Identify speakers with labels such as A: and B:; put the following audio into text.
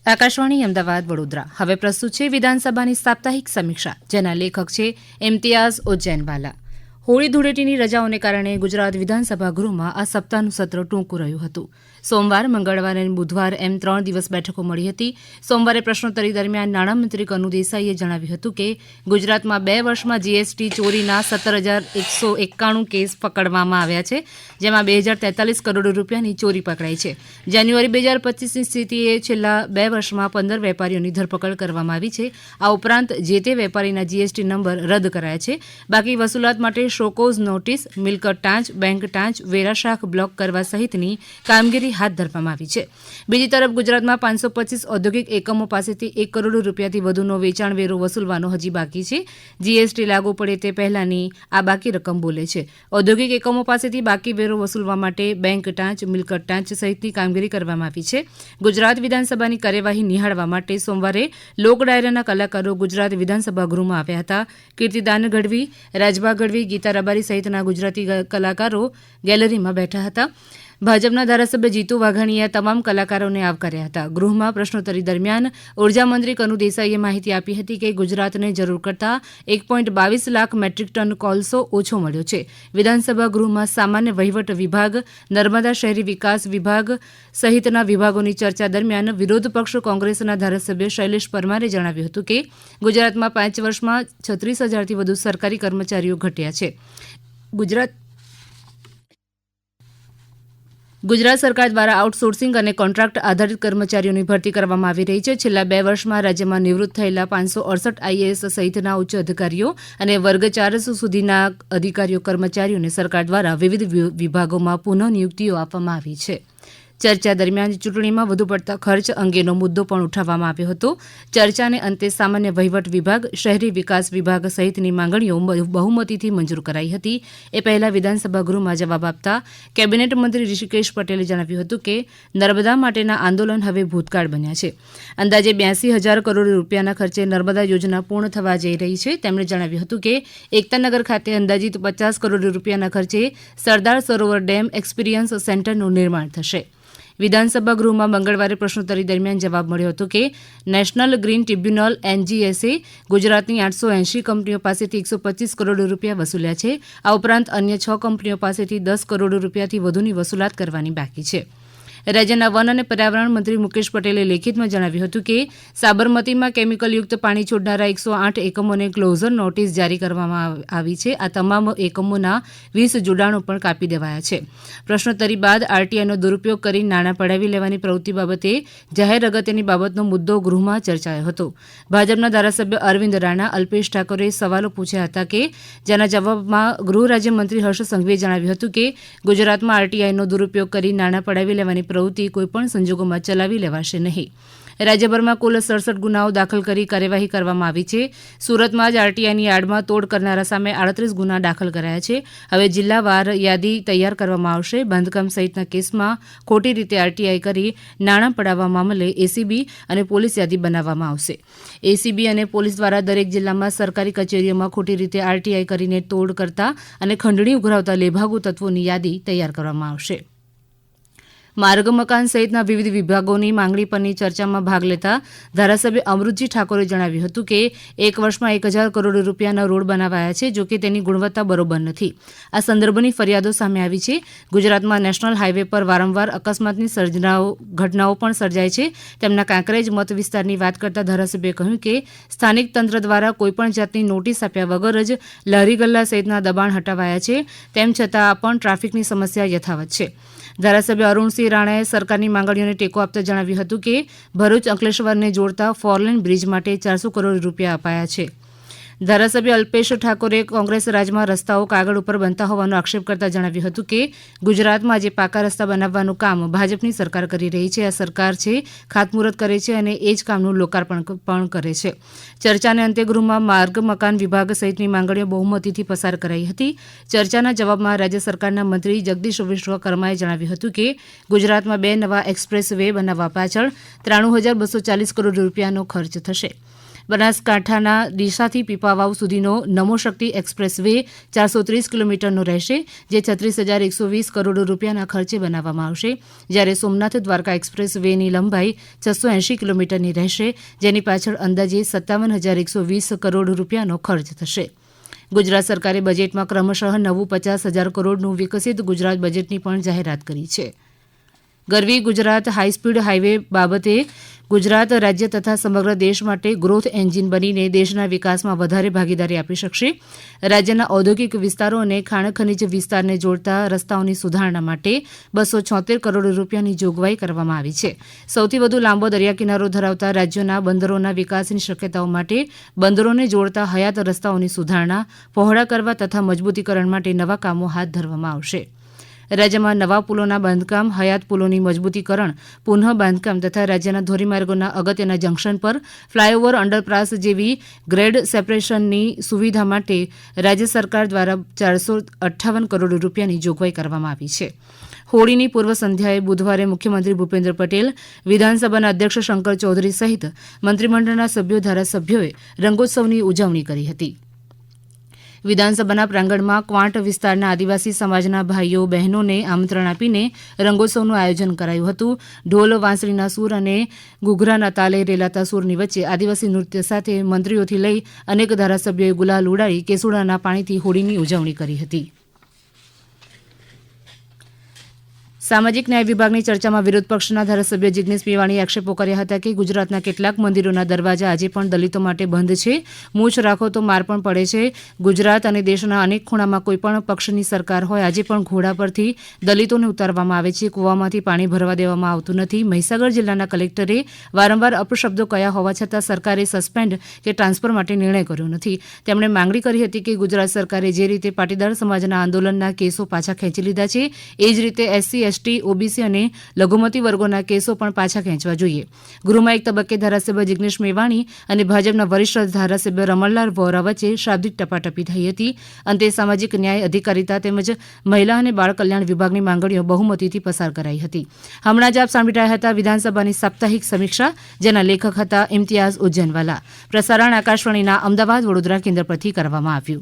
A: આકાશવાણી અમદાવાદ વડોદરા. હવે પ્રસ્તુત છે વિધાનસભાની સાપ્તાહિક સમીક્ષા, જેના લેખક છે ઇમ્તિયાઝ ઉજ્જૈનવાલા. હોળી ધૂળેટીની રજાઓને કારણે ગુજરાત વિધાનસભા ગૃહમાં આ સપ્તાહનું સત્ર ટૂંકું રહ્યું હતું. સોમવાર, મંગળવાર અને બુધવાર એમ 3 દિવસ બેઠકો મળી હતી. સોમવારે પ્રશ્નોત્તરી દરમિયાન નાણામંત્રી કનુ દેસાઈએ જણાવ્યું હતું કે ગુજરાતમાં 2 વર્ષમાં જીએસટી ચોરીના 17,191 કેસ પકડવામાં આવ્યા છે, જેમાં 2,043 કરોડ રૂપિયાની ચોરી પકડાઈ છે. જાન્યુઆરી 2025ની સ્થિતિએ છેલ્લા 2 વર્ષમાં 15 વેપારીઓની ધરપકડ કરવામાં આવી છે. આ ઉપરાંત જે તે વેપારીના જીએસટી નંબર રદ કરાયા છે. બાકી વસૂલાત માટે શોકોઝ નોટિસ, મિલકત ટાંચ, બેંક ટાંચ, વેરા શાખ બ્લોક કરવા સહિતની કામગીરી હાથ ધરવામાં આવી છે. બીજી તરફ ગુજરાતમાં 525 ઔદ્યોગિક એકમો પાસેથી 1 કરોડ રૂપિયાથી વધુનો વેચાણ વેરો વસૂલવાનો હજી બાકી છે. જીએસટી લાગુ પડે તે પહેલાની આ બાકી રકમ બોલે છે. ઔદ્યોગિક એકમો પાસેથી બાકી વેરો વસૂલવા માટે બેંક ટાંચ, મિલકત ટાંચ સહિતની કામગીરી કરવામાં આવી છે. ગુજરાત વિધાનસભાની કાર્યવાહી નિહાળવા માટે સોમવારે લોક ડાયરાના કલાકારો ગુજરાત વિધાનસભા ગૃહમાં આવ્યા હતા. કીર્તિદાન ગઢવી, રાજભા ગઢવી, ગીતા રબારી સહિતના ગુજરાતી કલાકારો ગેલેરીમાં બેઠા હતા. ભાજપના ધારાસભ્ય જીતુ વાઘાણીએ તમામ કલાકારોને આવકાર્યા હતા. ગૃહમાં પ્રશ્નોત્તરી દરમિયાન ઉર્જા મંત્રી કનુ દેસાઈએ માહિતી આપી હતી કે ગુજરાતને જરૂર કરતાં 1.22 લાખ મેટ્રિક ટન કોલસો ઓછો મળ્યો છે. વિધાનસભા ગૃહમાં સામાન્ય વહીવટ વિભાગ, નર્મદા શહેરી વિકાસ વિભાગ સહિતના વિભાગોની ચર્ચા દરમિયાન વિરોધ પક્ષ કોંગ્રેસના ધારાસભ્ય શૈલેષ પરમારે જણાવ્યું હતું કે ગુજરાતમાં 5 વર્ષમાં 36,000થી વધુ સરકારી કર્મચારીઓ ઘટ્યા છે. ગુજરાત સરકાર દ્વારા આઉટસોર્સિંગ અને કોન્ટ્રાક્ટ આધારિત કર્મચારીઓની ભરતી કરવામાં આવી રહી છે. છેલ્લા 2 વર્ષમાં રાજ્યમાં નિવૃત્ત થયેલા 568 આઈએએસ સહિતના ઉચ્ચ અધિકારીઓ અને વર્ગ 4 સુધીના અધિકારીઓ કર્મચારીઓને સરકાર દ્વારા વિવિધ વિભાગોમાં પુનઃ નિયુક્તિઓ આપવામાં આવી છે. ચર્ચા દરમિયાન ચૂંટણીમાં વધુ પડતા ખર્ચ અંગેનો મુદ્દો પણ ઉઠાવવામાં આવ્યો હતો. ચર્ચાને અંતે સામાન્ય વહીવટ વિભાગ, શહેરી વિકાસ વિભાગ સહિતની માંગણીઓ બહુમતીથી મંજૂર કરાઈ હતી. એ પહેલા વિધાનસભા ગૃહમાં જવાબ આપતા કેબિનેટ મંત્રી ઋષિકેશ પટેલે જણાવ્યું હતું કે નર્મદા માટેના આંદોલન હવે ભૂતકાળ બન્યા છે. અંદાજે 82,000 કરોડ રૂપિયાના ખર્ચે નર્મદા યોજના પૂર્ણ થવા જઈ રહી છે. તેમણે જણાવ્યું હતું કે એકતાનગર ખાતે અંદાજિત 50 કરોડ રૂપિયાના ખર્ચે સરદાર સરોવર ડેમ એક્સપિરિયન્સ સેન્ટરનું નિર્માણ થશે. વિધાનસભા ગૃહમાં મંગળવારે પ્રશ્નોત્તરી દરમિયાન જવાબ મળ્યો હતો કે નેશનલ ગ્રીન ટ્રિબ્યુનલ એનજીએસે ગુજરાતની 880 કંપનીઓ પાસેથી 125 કરોડ રૂપિયા વસૂલ્યા છે. આ ઉપરાંત અન્ય 6 કંપનીઓ પાસેથી 10 કરોડ રૂપિયાથી વધુની વસૂલાત કરવાની બાકી છે. રાજ્યના વન અને પર્યાવરણ મંત્રી મુકેશ પટેલે લેખિતમાં જણાવ્યું હતું કે સાબરમતીમાં કેમિકલયુક્ત પાણી છોડનારા 108 એકમોને ક્લોઝર નોટિસ જારી કરવામાં આવી છે. આ તમામ એકમોના 20 જોડાણો પણ કાપી દેવાયા છે. પ્રશ્નોત્તરી બાદ આરટીઆઈનો દુરુપયોગ કરી નાણાં પડાવી લેવાની પ્રવૃત્તિ બાબતે જાહેર અગત્યની બાબતનો મુદ્દો ગૃહમાં ચર્ચાયો હતો. ભાજપના ધારાસભ્ય અરવિંદ રાણા, અલ્પેશ ઠાકોરે સવાલો પૂછ્યા હતા કે જેના જવાબમાં ગૃહ રાજ્યમંત્રી હર્ષ સંઘવીએ જણાવ્યું હતું કે ગુજરાતમાં આરટીઆઈનો દુરુપયોગ કરી નાણાં પડાવી લેવાની પ્રવૃત્તિ કોઈપણ સંજોગોમાં ચલાવી લેવાશે નહીં. રાજ્યભરમાં કુલ 67 ગુનાઓ દાખલ કરી કાર્યવાહી કરવામાં આવી છે. સુરતમાં જ આરટીઆઈની આડમાં તોડ કરનારા સામે 38 ગુના દાખલ કરાયા છે. હવે જિલ્લાવાર યાદી તૈયાર કરવામાં આવશે. બાંધકામ સહિતના કેસમાં ખોટી રીતે આરટીઆઈ કરી નાણાં પડાવવા મામલે એસીબી અને પોલીસ યાદી બનાવવામાં આવશે. એસીબી અને પોલીસ દ્વારા દરેક જિલ્લામાં સરકારી કચેરીઓમાં ખોટી રીતે આરટીઆઈ કરીને તોડ કરતા અને ખંડણી ઉઘરાવતા લેભાગુ તત્વોની યાદી તૈયાર કરવામાં આવશે. માર્ગ મકાન સહિતના વિવિધ વિભાગોની માંગણી પરની ચર્ચામાં ભાગ લેતા ધારાસભ્ય અમૃતજી ઠાકોરે જણાવ્યું હતું કે 1 વર્ષમાં 1,000 કરોડ રૂપિયાના રોડ બનાવાયા છે, જોકે તેની ગુણવત્તા બરોબર નથી. આ સંદર્ભની ફરિયાદો સામે આવી છે. ગુજરાતમાં નેશનલ હાઈવે પર વારંવાર અકસ્માતની ઘટનાઓ પણ સર્જાય છે. તેમના કાંકરેજ મત વિસ્તારની વાત કરતા ધારાસભ્યએ કહ્યું કે સ્થાનિક તંત્ર દ્વારા કોઈપણ જાતની નોટિસ આપ્યા વગર જ લારી ગલ્લા સહિતના દબાણ હટાવાયા છે. તેમ છતાં પણ ટ્રાફિકની સમસ્યા યથાવત છે. ધારાસભ્ય અરુણસિંહ રાણાએ સરકારની માંગણીઓને ટેકો આપતા જણાવ્યું હતું કે ભરૂચ અંકલેશ્વરને જોડતા ફોરલેન બ્રિજ માટે 400 કરોડ રૂપિયા અપાયા છે. ધારાસભ્ય અલ્પેશ ઠાકોરે કોંગ્રેસ રાજમાં રસ્તાઓ કાગળ ઉપર બનતા હોવાનો આક્ષેપ કરતા જણાવ્યું હતું કે ગુજરાતમાં આજે પાકા રસ્તા બનાવવાનું કામ ભાજપની સરકાર કરી રહી છે. આ સરકાર છે ખાતમુહૂર્ત કરે છે અને એ જ કામનું લોકાર્પણ પણ કરે છે. ચર્ચાને અંતે ગૃહમાં માર્ગ મકાન વિભાગ સહિતની માંગણીઓ બહુમતીથી પસાર કરાઈ હતી. ચર્ચાના જવાબમાં રાજ્ય સરકારના મંત્રી જગદીશ વિશ્વકર્માએ જણાવ્યું હતું કે ગુજરાતમાં 2 નવા એક્સપ્રેસ વે બનાવવા પાછળ 93,240 કરોડ રૂપિયાનો ખર્ચ થશે. બનાસકાંઠાના ડીસાથી પીપાવાવ સુધીનો નમો શક્તિ એક્સપ્રેસ વે 430 કિલોમીટરનો રહેશે, જે 36,120 કરોડ રૂપિયાના ખર્ચે બનાવવામાં આવશે. જ્યારે સોમનાથ દ્વારકા એક્સપ્રેસ વેની લંબાઈ 680 કિલોમીટરની રહેશે, જેની પાછળ અંદાજે 57,120 કરોડ રૂપિયાનો ખર્ચ થશે. ગુજરાત સરકારે બજેટમાં ક્રમશઃ નવું 50,000 કરોડનું વિકસિત ગુજરાત બજેટની પણ જાહેરાત કરી છે. ગરવી ગુજરાત હાઈસ્પીડ હાઈવે બાબતે ગુજરાત રાજ્ય તથા સમગ્ર દેશ માટે ગ્રોથ એન્જિન બનીને દેશના વિકાસમાં વધારે ભાગીદારી આપી શકશે. રાજ્યના ઔદ્યોગિક વિસ્તારો અને ખાણ ખનીજ વિસ્તારને જોડતા રસ્તાઓની સુધારણા માટે 276 કરોડ રૂપિયાની જોગવાઈ કરવામાં આવી છે. સૌથી વધુ લાંબો દરિયા કિનારો ધરાવતા રાજ્યોના બંદરોના વિકાસની શક્યતાઓ માટે બંદરોને જોડતા હયાત રસ્તાઓની સુધારણા, પહોળા કરવા તથા મજબૂતીકરણ માટે નવા કામો હાથ ધરવામાં આવશે. રાજ્યમાં નવા પુલોના બાંધકામ, હયાત પુલોની મજબૂતીકરણ, પુનઃ બાંધકામ તથા રાજ્યના ધોરીમાર્ગોના અગત્યના જંકશન પર ફ્લાયઓવર, અંડરપાસ જેવી ગ્રેડ સેપરેશનની સુવિધા માટે રાજ્ય સરકાર દ્વારા 458 કરોડ રૂપિયાની જોગવાઈ કરવામાં આવી છે. હોળીની પૂર્વ સંધ્યાએ બુધવારે મુખ્યમંત્રી ભૂપેન્દ્ર પટેલ, વિધાનસભાના અધ્યક્ષ શંકર ચૌધરી સહિત મંત્રીમંડળના સભ્યો, ધારાસભ્યોએ રંગોત્સવની ઉજવણી કરી હતી. વિધાનસભાના પ્રાંગણમાં ક્વાંટ વિસ્તારના આદિવાસી સમાજના ભાઈઓ બહેનોને આમંત્રણ આપીને રંગોત્સવનું આયોજન કરાયું હતું. ઢોલ, વાંસળીના સૂર અને ઘૂઘરાના તાલે રેલાતા સૂરની વચ્ચે આદિવાસી નૃત્ય સાથે મંત્રીઓથી લઈ અનેક ધારાસભ્યોએ ગુલાલ ઉડાડી કેસુડાના પાણીથી હોળીની ઉજવણી કરી હતી. સામાજિક ન્યાય વિભાગની ચર્ચામાં વિરોધ પક્ષના ધારાસભ્ય જિગ્નેશ મેવાણીએ આક્ષેપો કર્યા હતા કે ગુજરાતના કેટલાક મંદિરોના દરવાજા આજે પણ દલિતો માટે બંધ છે. મૂછ રાખો તો માર પણ પડે છે. ગુજરાત અને દેશના અનેક ખૂણામાં કોઈપણ પક્ષની સરકાર હોય, આજે પણ ઘોડા પરથી દલિતોને ઉતારવામાં આવે છે. કૂવામાંથી પાણી ભરવા દેવામાં આવતું નથી. મહીસાગર જિલ્લાના કલેક્ટરે વારંવાર અપશબ્દો કહ્યા હોવા છતાં સરકારે સસ્પેન્ડ કે ટ્રાન્સફર માટે નિર્ણય કર્યો નથી. તેમણે માંગણી કરી હતી કે ગુજરાત સરકારે જે રીતે પાટીદાર સમાજના આંદોલનના કેસો પાછા ખેંચી લીધા છે, એ જ રીતે SC, ST, OBC અને લઘુમતી વર્ગોના કેસો પણ પાછા ખેંચવા જોઈએ. ગૃહમાં એક તબક્કે ધારાસભ્ય જિગ્નેશ મેવાણી અને ભાજપના વરિષ્ઠ ધારાસભ્ય રમણલાલ વોરા વચ્ચે શાબ્દિક ટપાટપી થઈ હતી. અંતે સામાજિક ન્યાય, અધિકારીતા તેમજ મહિલા અને બાળ કલ્યાણ વિભાગની માંગણીઓ બહુમતીથી પસાર કરાઈ હતી. હમણાં જ આપ સાંભળી રહ્યા હતા વિધાનસભાની સાપ્તાહિક સમીક્ષા, જેના લેખક હતા ઇમ્તિયાઝ ઉજ્જૈનવાલા. પ્રસારણ આકાશવાણીના અમદાવાદ, વડોદરા કેન્દ્ર પરથી કરવામાં આવ્યું.